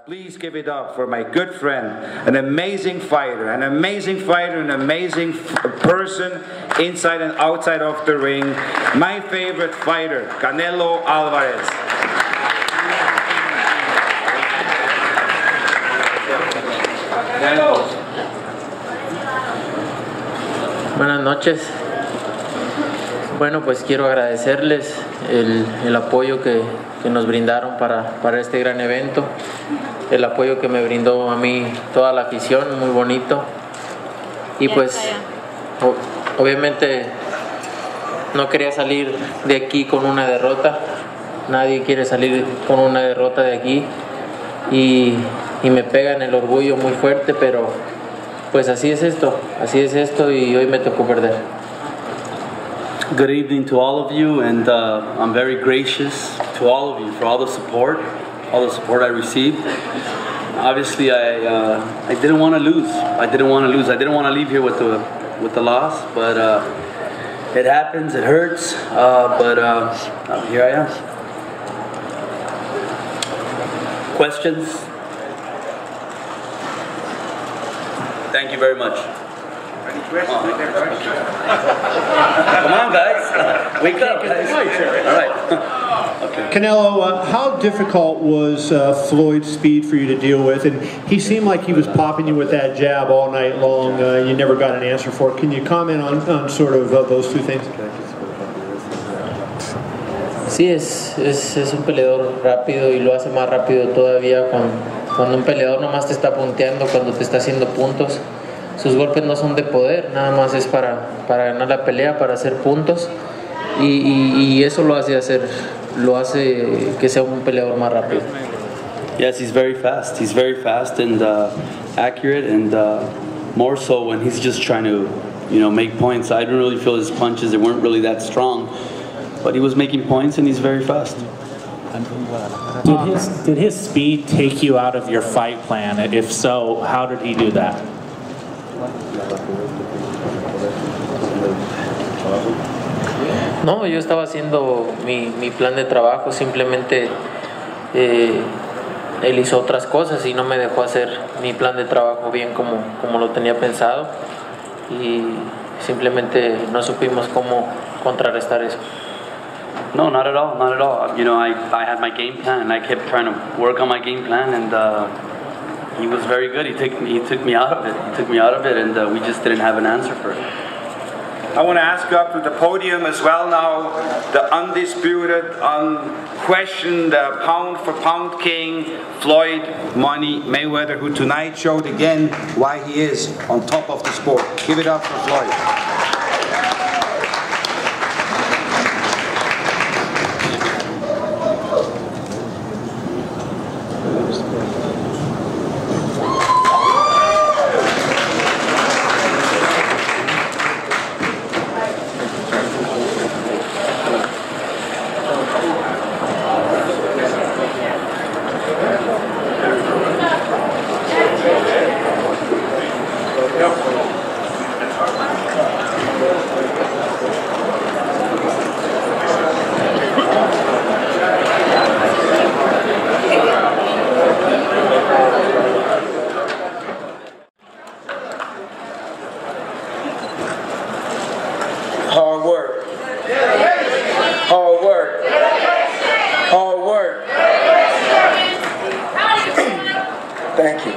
Please give it up for my good friend, an amazing fighter, an amazing person inside and outside of the ring, my favorite fighter, Canelo Alvarez. Buenas noches. Bueno, pues quiero agradecerles el apoyo que nos brindaron para este gran evento, el apoyo que me brindó a mí toda la afición, muy bonito. Y pues obviamente no quería salir de aquí con una derrota, nadie quiere salir con una derrota de aquí y me pega en el orgullo muy fuerte, pero pues así es esto y hoy me tocó perder. Good evening to all of you, and I'm very gracious to all of you for all the support I received. Obviously, I didn't want to lose. I didn't want to leave here with the loss, but it happens. It hurts, but here I am. Questions? Thank you very much. Come on, guys. Wake up, guys. All right. Okay. Canelo, how difficult was Floyd's speed for you to deal with? And he seemed like he was popping you with that jab all night long. You never got an answer for it. Can you comment on sort of those two things? Sí, es un peleador rápido y lo hace más rápido todavía cuando un peleador nomás te está punteando, cuando te está haciendo puntos. Sus golpes no son de poder, nada más es para ganar la pelea, para hacer puntos y eso lo hace que sea un peleador más rápido. Yes, he's very fast and accurate, and more so when he's just trying to, make points. I didn't really feel his punches; they weren't really that strong, but he was making points and he's very fast. Did his speed take you out of your fight plan? If so, how did he do that? No, yo estaba haciendo mi plan de trabajo, simplemente él hizo otras cosas y no me dejó hacer mi plan de trabajo bien como lo tenía pensado y simplemente no supimos cómo contrarrestar eso. No, not at all. I had my game plan and I kept trying to work on my game plan, and he was very good. He took me out of it, and we just didn't have an answer for it. I want to ask you up to the podium as well now, the undisputed, unquestioned pound-for-pound king, Floyd Money Mayweather, who tonight showed again why he is on top of the sport. Give it up for Floyd. Hard work. Hard work. Hard work. Thank you.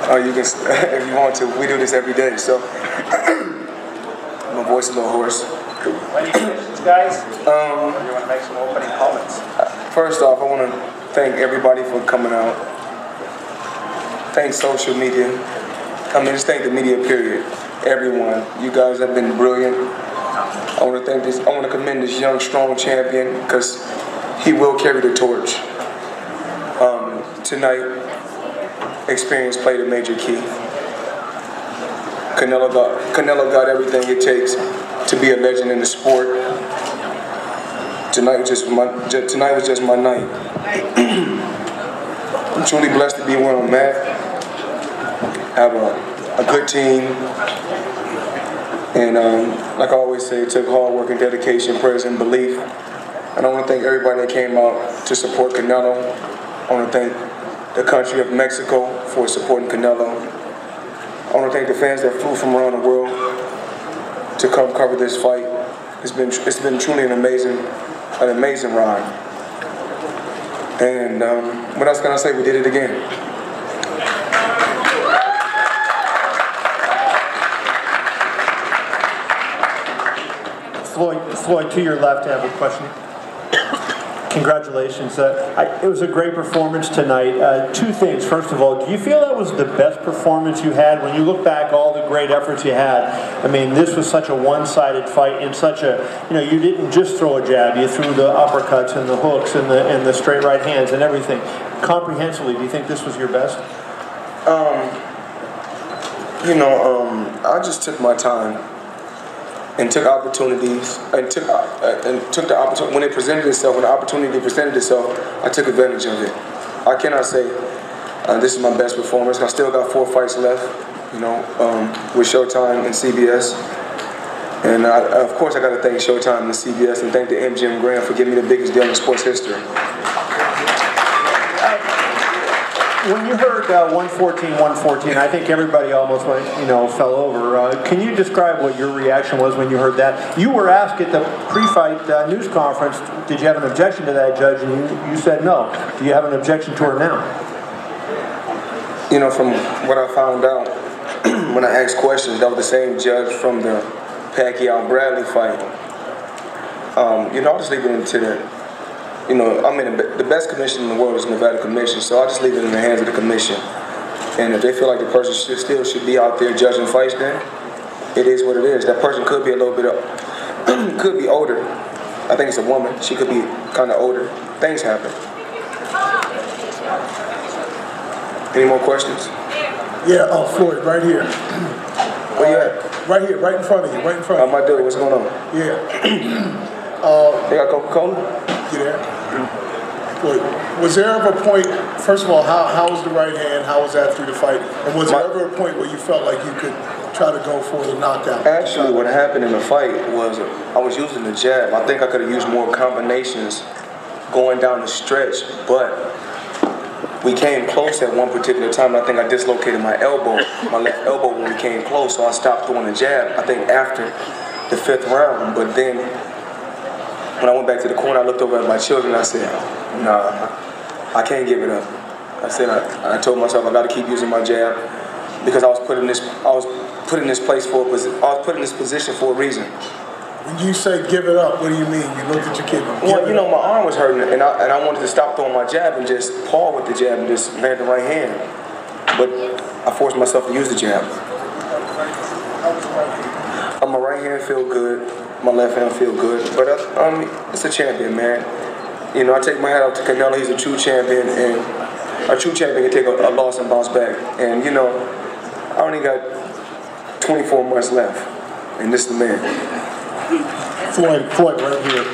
Oh, you can, if you want to. We do this every day, so my voice is a little hoarse. When you finish this, guys, you want to make some opening comments? First off, I want to thank everybody for coming out. Thank social media. Just thank the media, period. Everyone. You guys have been brilliant. I want to commend this young, strong champion because he will carry the torch. Tonight, experience played a major key. Canelo got everything it takes to be a legend in the sport. Tonight was just my night. I'm truly blessed to be where I'm at. Have a a good team. And like I always say, it took hard work and dedication, prayers and belief. And I want to thank everybody that came out to support Canelo. I want to thank the country of Mexico for supporting Canelo. I want to thank the fans that flew from around the world to come cover this fight. It's been truly an amazing ride. And what else can I say? We did it again. Floyd, to your left, I have a question. Congratulations. It was a great performance tonight. Two things. First of all, do you feel that was the best performance you had? When you look back, all the great efforts you had, I mean, this was such a one-sided fight and such a, you didn't just throw a jab, you threw the uppercuts and the hooks and the straight right hands and everything. Comprehensively, do you think this was your best? I just took my time and took opportunities, and took the opportunity when it presented itself. When the opportunity presented itself, I took advantage of it. I cannot say this is my best performance. I still got 4 fights left, with Showtime and CBS. And of course, I got to thank Showtime and CBS and thank the MGM Grand for giving me the biggest deal in sports history. When you heard 114, I think everybody almost went, fell over. Can you describe what your reaction was when you heard that? You were asked at the pre-fight news conference, did you have an objection to that, Judge? And you said no. Do you have an objection to her now? From what I found out when I asked questions, that was the same judge from the Pacquiao-Bradley fight. I'll just leave it into that. The best commission in the world is Nevada Commission, so I'll just leave it in the hands of the commission. And if they feel like the person should be out there judging fights, then it is what it is. That person could be a little bit could be older. I think it's a woman. She could be kind of older. Things happen. Any more questions? Yeah, Floyd, right here. Where you at? Right here, right in front of you, right in front of you. My dude, what's going on? Yeah. They got Coca-Cola? You there? Was there ever a point, first of all, how was the right hand? How was that through the fight? And was there ever a point where you felt like you could try to go for the knockout? Actually, what happened in the fight was I was using the jab. I think I could have used more combinations going down the stretch, but we came close at one particular time. I think I dislocated my elbow, my left elbow when we came close, so I stopped throwing the jab, I think after the 5th round. But then when I went back to the corner, I looked over at my children and I said, nah, I can't give it up. I said, I told myself I got to keep using my jab because I was put in this position for a reason. When you say give it up, what do you mean? You looked at your kid. Well, my arm was hurting and I wanted to stop throwing my jab and just paw with the jab and just land the right hand. But I forced myself to use the jab. My right hand feel good. My left hand feel good, but it's a champion, man. I take my hat off to Canelo. He's a true champion, and a true champion can take a loss and bounce back. And I only got 24 months left, and this is the man. Floyd, right here.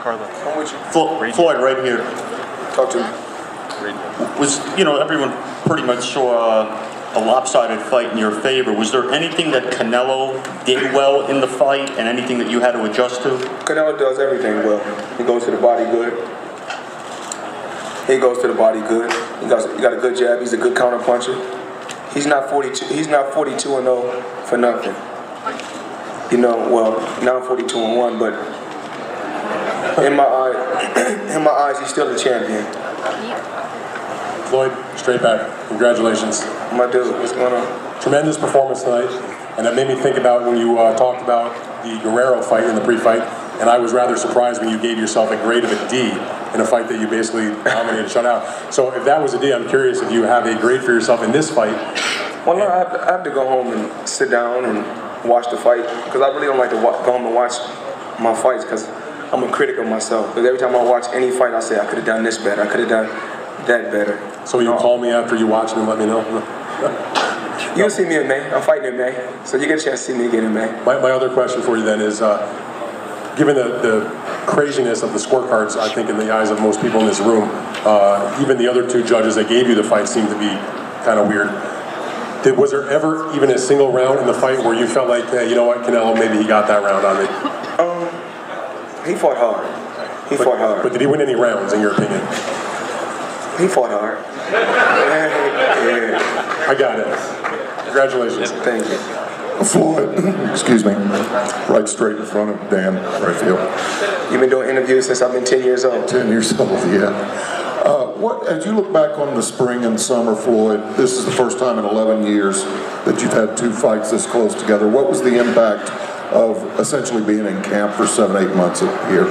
Carla, I'm with you. Floyd, right here. Talk to me. Was everyone pretty much saw a lopsided fight in your favor? Was there anything that Canelo did well in the fight and anything that you had to adjust to? Canelo does everything well. He goes to the body good. He got a good jab. He's a good counter puncher. He's not 42. He's not 42-0 for nothing. Now I'm 42-1, but in my eyes, he's still the champion. Floyd, straight back. Congratulations. My dude, what's going on? Tremendous performance tonight, and that made me think about when you talked about the Guerrero fight in the pre-fight, and I was rather surprised when you gave yourself a grade of a D in a fight that you basically dominated, shut out. So if that was a D, I'm curious if you have a grade for yourself in this fight. Well, no, I have to go home and sit down and watch the fight, because I really don't like to go home and watch my fights, because I'm a critic of myself. Because every time I watch any fight, I say, I could have done this better, I could have done that better. So you call me after you watch and let me know? You'll see me in May. I'm fighting in May. So you get a chance to see me again in May. My other question for you then is, given the craziness of the scorecards, I think in the eyes of most people in this room, even the other two judges that gave you the fight seemed to be kind of weird. Was there ever even a single round in the fight where you felt like, hey, you know what, Canelo, maybe he got that round on me? He fought hard. He fought hard. But did he win any rounds, in your opinion? He fought hard. Yeah. I got it. Congratulations. Thank you. Floyd, excuse me, right straight in front of Dan, right field. You've been doing interviews since I've been 10 years old. 10 years old, yeah. As you look back on the spring and summer, Floyd, this is the first time in 11 years that you've had two fights this close together. What was the impact of essentially being in camp for 7-8 months here?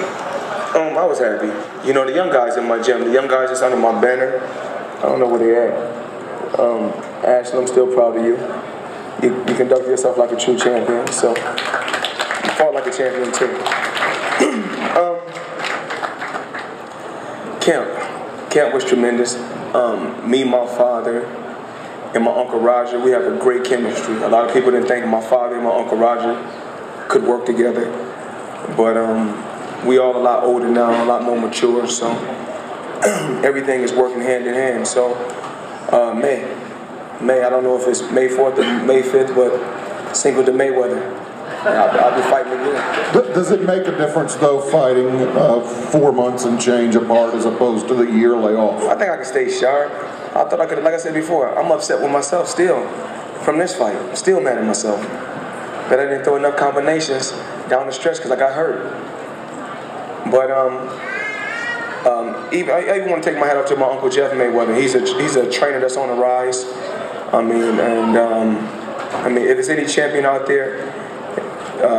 I was happy. You know, the young guys in my gym, the young guys that's under my banner, I don't know where they at. Ashley, I'm still proud of you. You conduct yourself like a true champion, so you fought like a champion too. Camp was tremendous. Me, my father, and my Uncle Roger, we have a great chemistry. A lot of people didn't think my father and my Uncle Roger could work together, but we all a lot older now, a lot more mature, so everything is working hand in hand. So May, I don't know if it's May 4th or May 5th, but single to Mayweather. I'll be fighting again. Does it make a difference, though, fighting 4 months and change apart as opposed to the year layoff? I think I can stay sharp. I thought I could, like I said before, I'm upset with myself still from this fight. I'm still mad at myself that I didn't throw enough combinations down the stretch because I got hurt. But I even want to take my hat off to my Uncle Jeff Mayweather. He's a trainer that's on the rise. I mean, if there's any champion out there,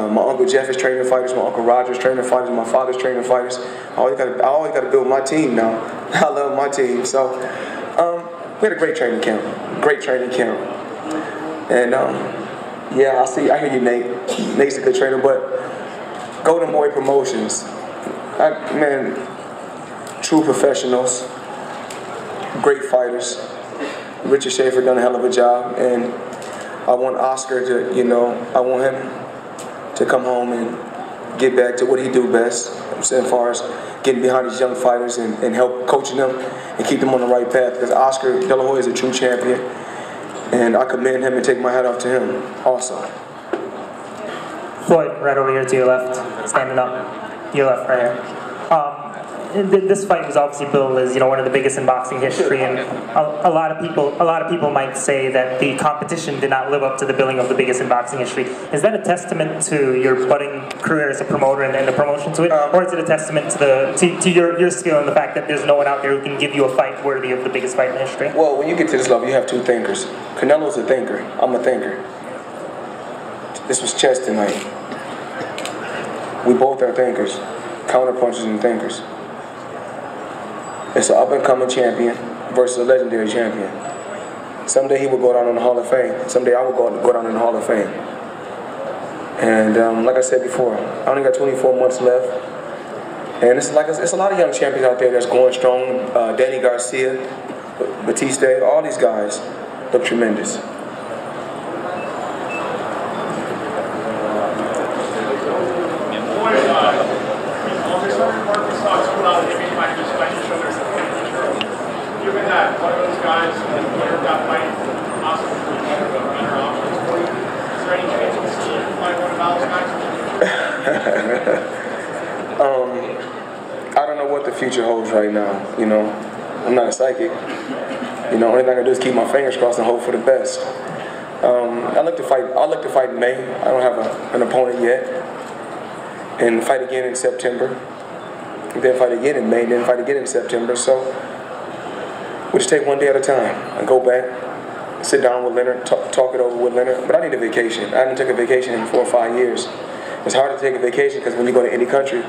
my Uncle Jeff is training fighters, my Uncle Roger's training fighters, my father's training fighters. I always got to build my team now. I love my team. So we had a great training camp. And yeah, I hear you, Nate. Nate's a good trainer, but Golden Boy Promotions, man, true professionals, great fighters. Richard Schaefer done a hell of a job, and I want Oscar to, I want him to come home and get back to what he do best. I'm saying, as far as getting behind these young fighters and help coaching them and keep them on the right path. Because Oscar De La Hoya is a true champion, and I commend him and take my hat off to him also. Floyd, right over here to your left, standing up. Your left, right here. This fight was obviously billed as one of the biggest in boxing history, and a lot of people might say that the competition did not live up to the billing of the biggest in boxing history. Is that a testament to your budding career as a promoter and the promotion to it, or is it a testament to your skill and the fact that there's no one out there who can give you a fight worthy of the biggest fight in history? Well, when you get to this level, you have two thinkers. Canelo's a thinker. I'm a thinker. This was chess tonight. We both are thinkers, counterpunchers and thinkers. It's an up-and-coming champion versus a legendary champion. Someday he will go down in the Hall of Fame. Someday I will go down in the Hall of Fame. And like I said before, I only got 24 months left. And it's a lot of young champions out there that's going strong. Danny Garcia, Batista, all these guys look tremendous. Given that one of those guys got fight possibly better options for you, is there any chance you see you fight one of those guys? I don't know what the future holds right now. I'm not a psychic. Only thing I can do is keep my fingers crossed and hope for the best. I look to fight in May. I don't have an opponent yet, and fight again in September. Then fight again in May. Then fight again in September. So. We just take one day at a time. I go back, sit down with Leonard, talk it over with Leonard. But I need a vacation. I haven't taken a vacation in 4 or 5 years. It's hard to take a vacation because when you go to any country,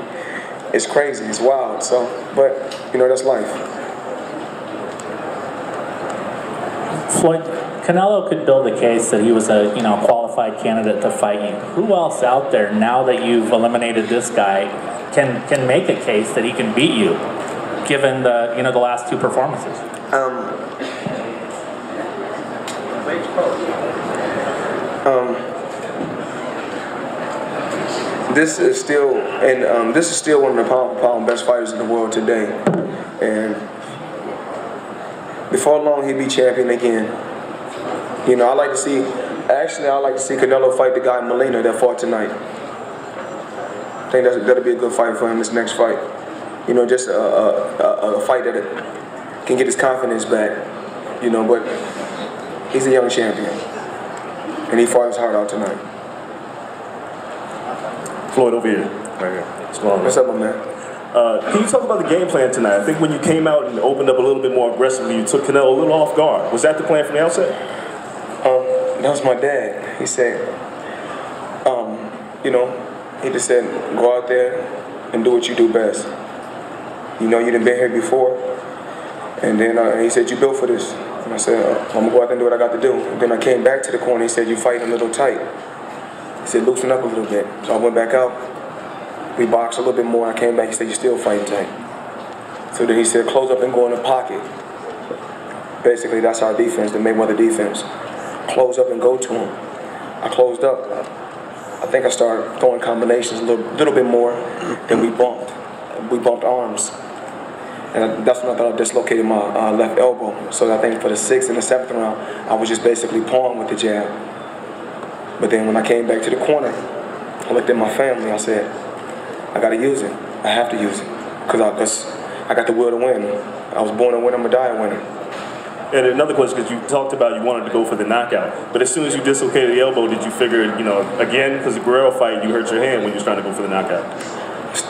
it's crazy, it's wild. So, but that's life. Floyd, Canelo could build a case that he was a qualified candidate to fight you. Who else out there, now that you've eliminated this guy, can make a case that he can beat you, given the the last 2 performances? this is still one of the pound for pound best fighters in the world today, and before long he'll be champion again. You know, I like to see Canelo fight the guy Molina that fought tonight. I think that'll be a good fight for him this next fight. You know, just a fight that can get his confidence back. You know, but he's a young champion, and he fought his heart out tonight. Floyd, over here. Right here. What's up, my man? Can you talk about the game plan tonight? I think when you came out and opened up a little bit more aggressively, you took Canelo a little off guard. Was that the plan from the outset? That was my dad. He said, you know, he just said, go out there and do what you do best. You know, you done been here before. And then he said, you built for this. And I said, I'm gonna go out there and do what I got to do. And then I came back to the corner. He said, you fighting a little tight. He said, loosen up a little bit. So I went back out. We boxed a little bit more. I came back. He said, you're still fighting tight. So then he said, close up and go in the pocket. Basically, that's our defense, the Mayweather defense. Close up and go to him. I closed up. I think I started throwing combinations a little bit more. Then we bumped. We bumped arms. And that's when I thought I dislocated my left elbow. So I think for the 6th and the 7th round, I was just basically pawing with the jab. But then when I came back to the corner, I looked at my family. I said, I got to use it. I have to use it. Because I got the will to win. I was born a winner, I'm going to die a winner. And another question, because you talked about you wanted to go for the knockout. But as soon as you dislocated the elbow, did you figure, you know, again, because the Guerrero fight, you hurt your hand when you was trying to go for the knockout?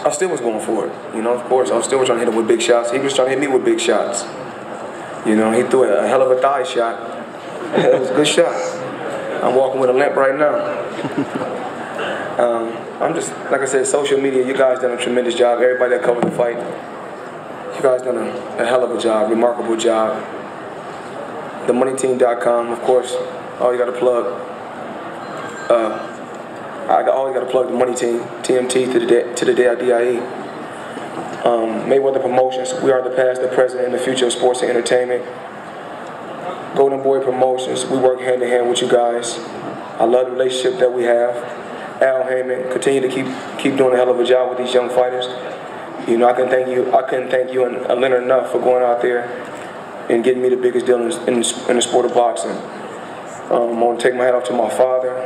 I still was going for it, you know, of course. I was still trying to hit him with big shots. He was trying to hit me with big shots. You know, he threw a hell of a thigh shot. It was a good shot. I'm walking with a limp right now. I'm just, like I said, social media, you guys done a tremendous job. Everybody that covered the fight, you guys done a hell of a job, remarkable job. TheMoneyTeam.com, of course, all you got to plug. I always got to plug the Money Team, TMT to the day I DIE. Mayweather Promotions, we are the past, the present, and the future of sports and entertainment. Golden Boy Promotions, we work hand in hand with you guys. I love the relationship that we have. Al Heyman, continue to keep doing a hell of a job with these young fighters. You know, I couldn't thank you and Leonard enough for going out there and getting me the biggest deal in the sport of boxing. I want to take my hat off to my father.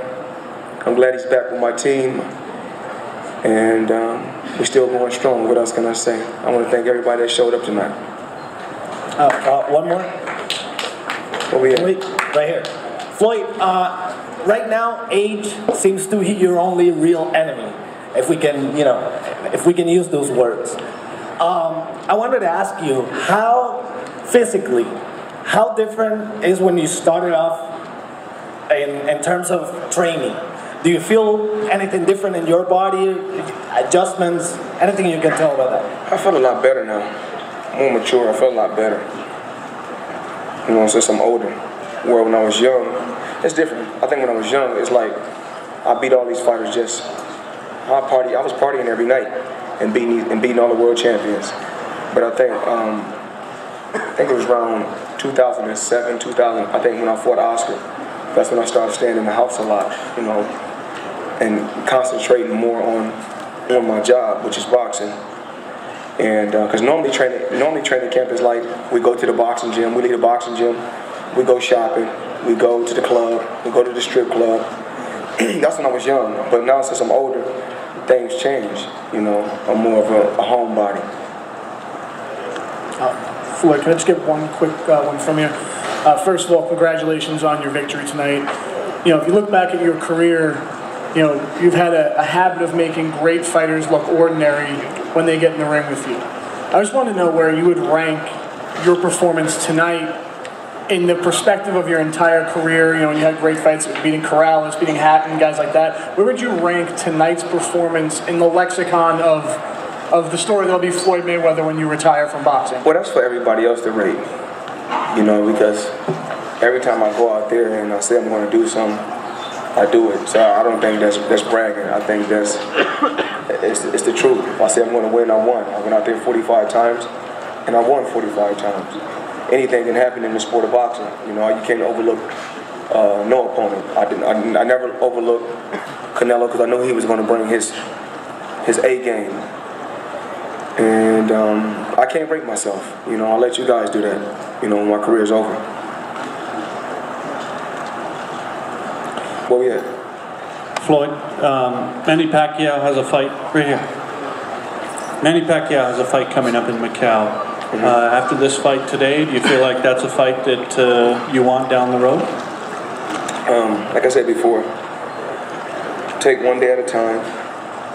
I'm glad he's back with my team. And we're still going strong. What else can I say? I want to thank everybody that showed up tonight. One more? Wait, right here. Floyd, right now, age seems to be your only real enemy, if we can, you know, if we can use those words. I wanted to ask you, how physically, how different is when you started off in terms of training? Do you feel anything different in your body, adjustments, anything you can tell about that? I feel a lot better now. More mature, I feel a lot better. You know, since I'm older. Where when I was young, it's different. I think when I was young, it's like I beat all these fighters just, I was partying every night and beating all the world champions. But I think it was around 2007, 2000, I think when I fought Oscar. That's when I started staying in the house a lot, you know, and concentrating more on my job, which is boxing. And because normally training camp is like we go to the boxing gym, we leave the boxing gym, we go shopping, we go to the club, we go to the strip club. That's when I was young, but now since I'm older, things change. You know, I'm more of a homebody. Floyd, can I just get one quick one from you? First of all, congratulations on your victory tonight. You know, if you look back at your career, you know, you've had a habit of making great fighters look ordinary when they get in the ring with you. I just want to know where you would rank your performance tonight in the perspective of your entire career. You know, you had great fights beating Corrales, beating Hatton, guys like that. Where would you rank tonight's performance in the lexicon of the story that'll be Floyd Mayweather when you retire from boxing? Well, that's for everybody else to rate. You know, because every time I go out there and I say I'm going to do something, I do it. So I don't think that's bragging. I think it's the truth. If I say I'm going to win, I won. I went out there 45 times, and I won 45 times. Anything can happen in the sport of boxing. You know, you can't overlook no opponent. I never overlooked Canelo because I knew he was going to bring his his A game. And I can't break myself. You know, I'll let you guys do that, you know, when my career's over. Where we at? Floyd, Manny Pacquiao has a fight right here. Manny Pacquiao has a fight coming up in Macau. After this fight today, do you feel like that's a fight that you want down the road? Like I said before, take one day at a time.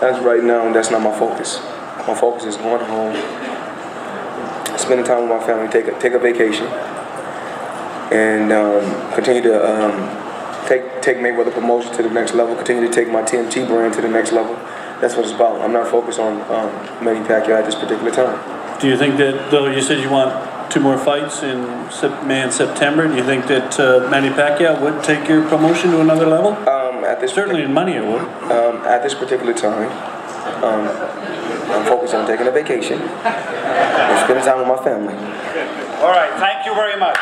As right now, that's not my focus. My focus is going home, spending time with my family, take a vacation, and continue to take Mayweather promotion to the next level, continue to take my TMT brand to the next level. That's what it's about. I'm not focused on Manny Pacquiao at this particular time. Do you think that, though you said you want 2 more fights in May and September, do you think that Manny Pacquiao would take your promotion to another level? Certainly in money it would. At this particular time, I'm focused on taking a vacation and spending time with my family. All right, thank you very much.